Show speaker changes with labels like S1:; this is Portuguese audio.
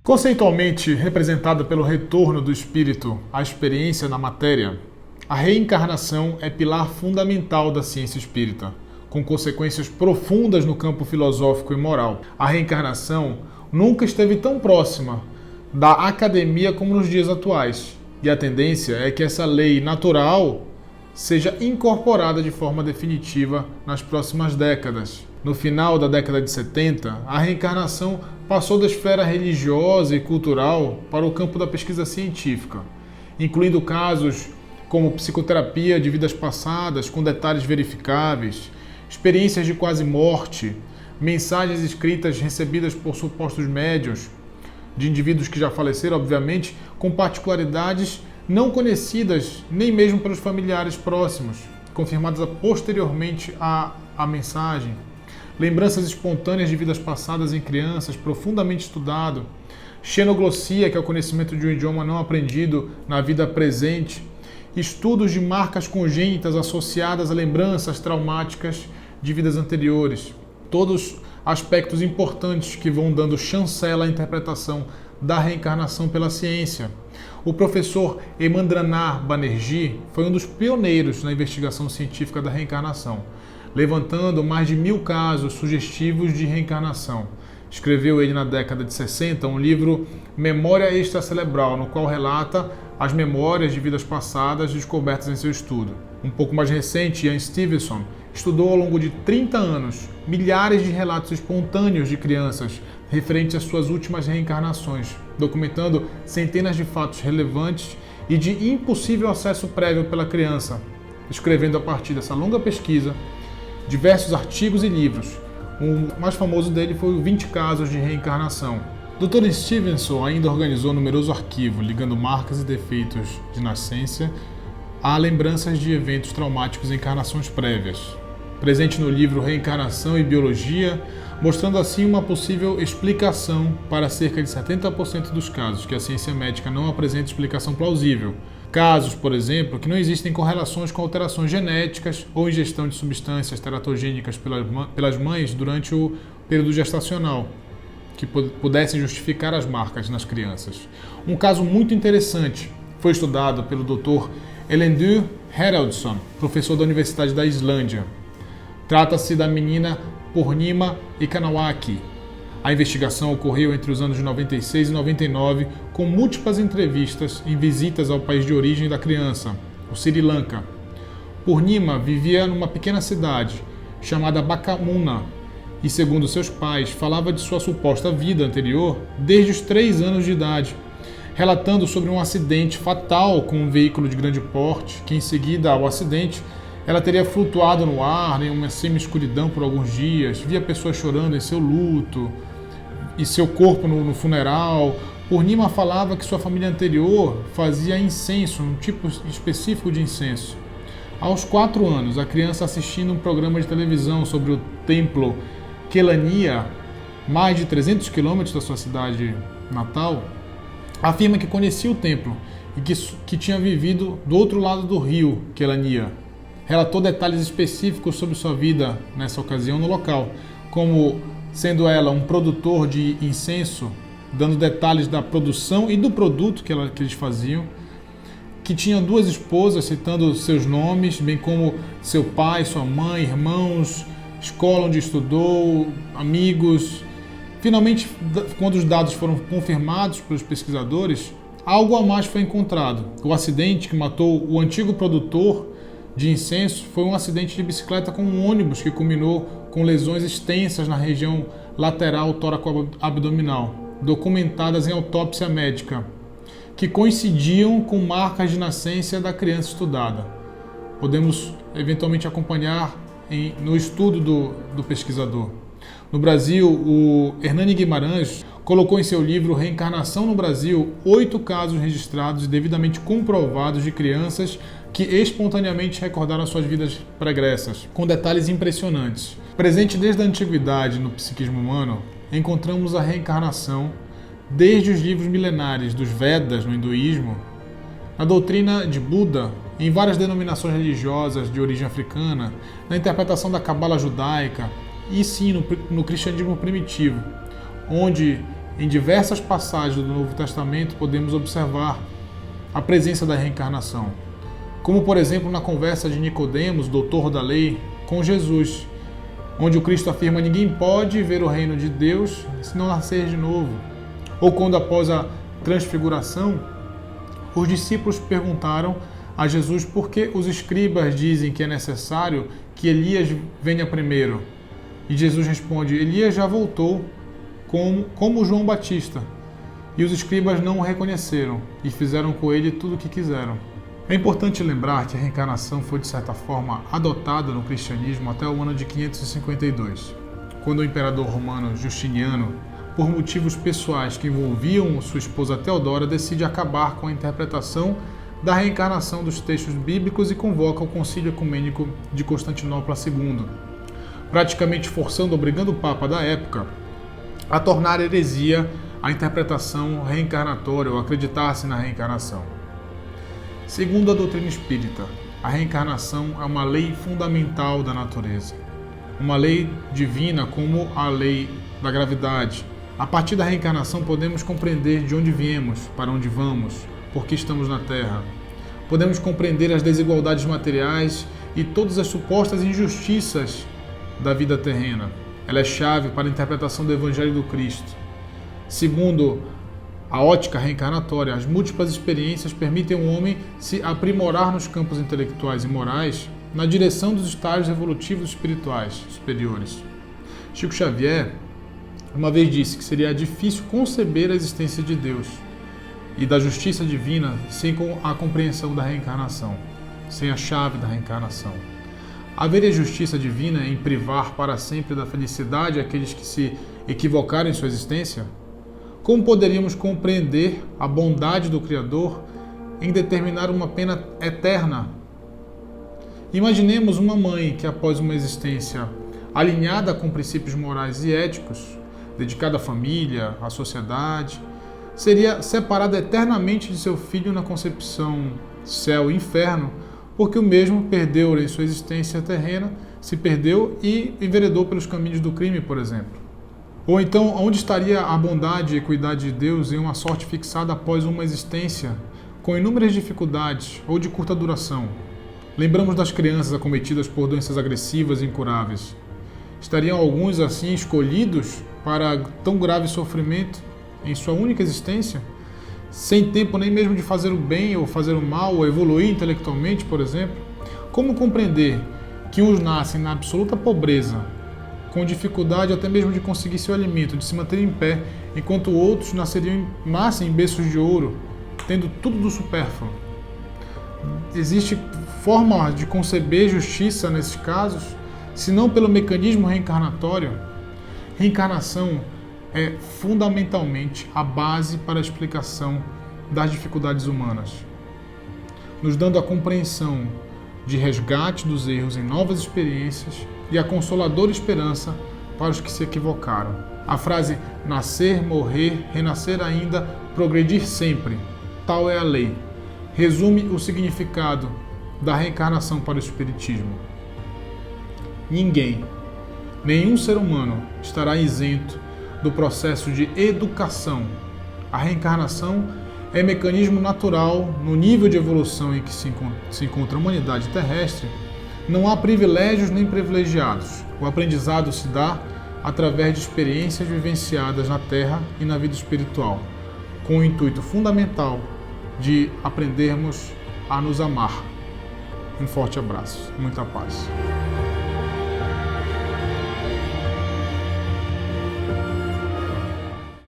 S1: Conceitualmente representada pelo retorno do espírito à experiência na matéria, a reencarnação é pilar fundamental da ciência espírita, com consequências profundas no campo filosófico e moral. A reencarnação nunca esteve tão próxima da academia como nos dias atuais, e a tendência é que essa lei natural seja incorporada de forma definitiva nas próximas décadas. No final da década de 70, a reencarnação passou da esfera religiosa e cultural para o campo da pesquisa científica, incluindo casos como psicoterapia de vidas passadas com detalhes verificáveis, experiências de quase morte, mensagens escritas recebidas por supostos médiuns, de indivíduos que já faleceram, obviamente, com particularidades não conhecidas nem mesmo pelos familiares próximos, confirmadas posteriormente à mensagem. Lembranças espontâneas de vidas passadas em crianças, profundamente estudado. Xenoglossia, que é o conhecimento de um idioma não aprendido na vida presente. Estudos de marcas congênitas associadas a lembranças traumáticas de vidas anteriores. Todos aspectos importantes que vão dando chancela à interpretação da reencarnação pela ciência. O professor Emandranath Banerjee foi um dos pioneiros na investigação científica da reencarnação, levantando mais de 1000 casos sugestivos de reencarnação. Escreveu ele na década de 60 um livro Memória Extracerebral, no qual relata as memórias de vidas passadas descobertas em seu estudo. Um pouco mais recente, Ian Stevenson estudou ao longo de 30 anos milhares de relatos espontâneos de crianças referentes às suas últimas reencarnações, documentando centenas de fatos relevantes e de impossível acesso prévio pela criança, escrevendo a partir dessa longa pesquisa diversos artigos e livros. O mais famoso dele foi o 20 casos de reencarnação. Dr. Stevenson ainda organizou numeroso arquivo, ligando marcas e defeitos de nascença a lembranças de eventos traumáticos em encarnações prévias. Presente no livro Reencarnação e Biologia, mostrando assim uma possível explicação para cerca de 70% dos casos que a ciência médica não apresenta explicação plausível. Casos, por exemplo, que não existem correlações com alterações genéticas ou ingestão de substâncias teratogênicas pelas mães durante o período gestacional, que pudessem justificar as marcas nas crianças. Um caso muito interessante foi estudado pelo Dr. Elendur Haraldsson, professor da Universidade da Islândia. Trata-se da menina Purnima Ikanawaki. A investigação ocorreu entre os anos de 96 e 99, com múltiplas entrevistas em visitas ao país de origem da criança, o Sri Lanka. Purnima vivia numa pequena cidade chamada Bakamuna e, segundo seus pais, falava de sua suposta vida anterior desde os 3 anos de idade, relatando sobre um acidente fatal com um veículo de grande porte, que em seguida ao acidente ela teria flutuado no ar em uma semi-escuridão por alguns dias, via pessoas chorando em seu luto e seu corpo no funeral. Purnima falava que sua família anterior fazia incenso, um tipo específico de incenso. Aos 4 anos, a criança assistindo um programa de televisão sobre o templo Kelaniya, mais de 300 quilômetros da sua cidade natal, afirma que conhecia o templo e que tinha vivido do outro lado do rio Kelaniya. Relatou detalhes específicos sobre sua vida nessa ocasião no local, como sendo ela um produtor de incenso, dando detalhes da produção e do produto que eles faziam, que tinha 2 esposas, citando seus nomes, bem como seu pai, sua mãe, irmãos, escola onde estudou, amigos. Finalmente, quando os dados foram confirmados pelos pesquisadores, algo a mais foi encontrado. O acidente que matou o antigo produtor de incenso foi um acidente de bicicleta com um ônibus que culminou com lesões extensas na região lateral tóraco-abdominal, documentadas em autópsia médica, que coincidiam com marcas de nascença da criança estudada. Podemos eventualmente acompanhar no estudo do pesquisador. No Brasil, o Hernani Guimarães colocou em seu livro Reencarnação no Brasil 8 casos registrados e devidamente comprovados de crianças que espontaneamente recordaram suas vidas pregressas, com detalhes impressionantes. Presente desde a antiguidade no psiquismo humano, encontramos a reencarnação desde os livros milenares dos Vedas no hinduísmo, na doutrina de Buda, em várias denominações religiosas de origem africana, na interpretação da Cabala judaica e sim no cristianismo primitivo, onde Em diversas passagens do Novo Testamento podemos observar a presença da reencarnação, como por exemplo na conversa de Nicodemos, doutor da lei, com Jesus, onde o Cristo afirma: ninguém pode ver o reino de Deus se não nascer de novo. Ou quando após a transfiguração, os discípulos perguntaram a Jesus por que os escribas dizem que é necessário que Elias venha primeiro. E Jesus responde: Elias já voltou como João Batista. E os escribas não o reconheceram e fizeram com ele tudo o que quiseram. É importante lembrar que a reencarnação foi de certa forma adotada no cristianismo até o ano de 552, quando o imperador romano Justiniano, por motivos pessoais que envolviam sua esposa Teodora, decide acabar com a interpretação da reencarnação dos textos bíblicos e convoca o Concílio Ecumênico de Constantinopla II, praticamente obrigando o Papa da época a tornar heresia a interpretação reencarnatória ou acreditar-se na reencarnação. Segundo a doutrina espírita, a reencarnação é uma lei fundamental da natureza, uma lei divina como a lei da gravidade. A partir da reencarnação podemos compreender de onde viemos, para onde vamos, por que estamos na Terra. Podemos compreender as desigualdades materiais e todas as supostas injustiças da vida terrena. Ela é chave para a interpretação do Evangelho do Cristo. Segundo a ótica reencarnatória, as múltiplas experiências permitem ao homem se aprimorar nos campos intelectuais e morais na direção dos estágios evolutivos espirituais superiores. Chico Xavier uma vez disse que seria difícil conceber a existência de Deus e da justiça divina sem a compreensão da reencarnação, sem a chave da reencarnação. Haveria justiça divina em privar para sempre da felicidade aqueles que se equivocaram em sua existência? Como poderíamos compreender a bondade do Criador em determinar uma pena eterna? Imaginemos uma mãe que, após uma existência alinhada com princípios morais e éticos, dedicada à família, à sociedade, seria separada eternamente de seu filho na concepção céu e inferno, porque o mesmo perdeu em sua existência terrena, se perdeu e enveredou pelos caminhos do crime, por exemplo. Ou então, onde estaria a bondade e equidade de Deus em uma sorte fixada após uma existência com inúmeras dificuldades ou de curta duração? Lembramos das crianças acometidas por doenças agressivas e incuráveis. Estariam alguns assim escolhidos para tão grave sofrimento em sua única existência, sem tempo nem mesmo de fazer o bem ou fazer o mal ou evoluir intelectualmente, por exemplo? Como compreender que uns nascem na absoluta pobreza, com dificuldade até mesmo de conseguir seu alimento, de se manter em pé, enquanto outros nascem em berços de ouro, tendo tudo do supérfluo? Existe forma de conceber justiça nesses casos, se não pelo mecanismo reencarnatório? Reencarnação é fundamentalmente a base para a explicação das dificuldades humanas, nos dando a compreensão de resgate dos erros em novas experiências e a consoladora esperança para os que se equivocaram. A frase nascer, morrer, renascer ainda, progredir sempre, tal é a lei, resume o significado da reencarnação para o Espiritismo. Ninguém, nenhum ser humano estará isento do processo de educação. A reencarnação é mecanismo natural no nível de evolução em que se encontra a humanidade terrestre. Não há privilégios nem privilegiados. O aprendizado se dá através de experiências vivenciadas na Terra e na vida espiritual, com o intuito fundamental de aprendermos a nos amar. Um forte abraço, muita paz.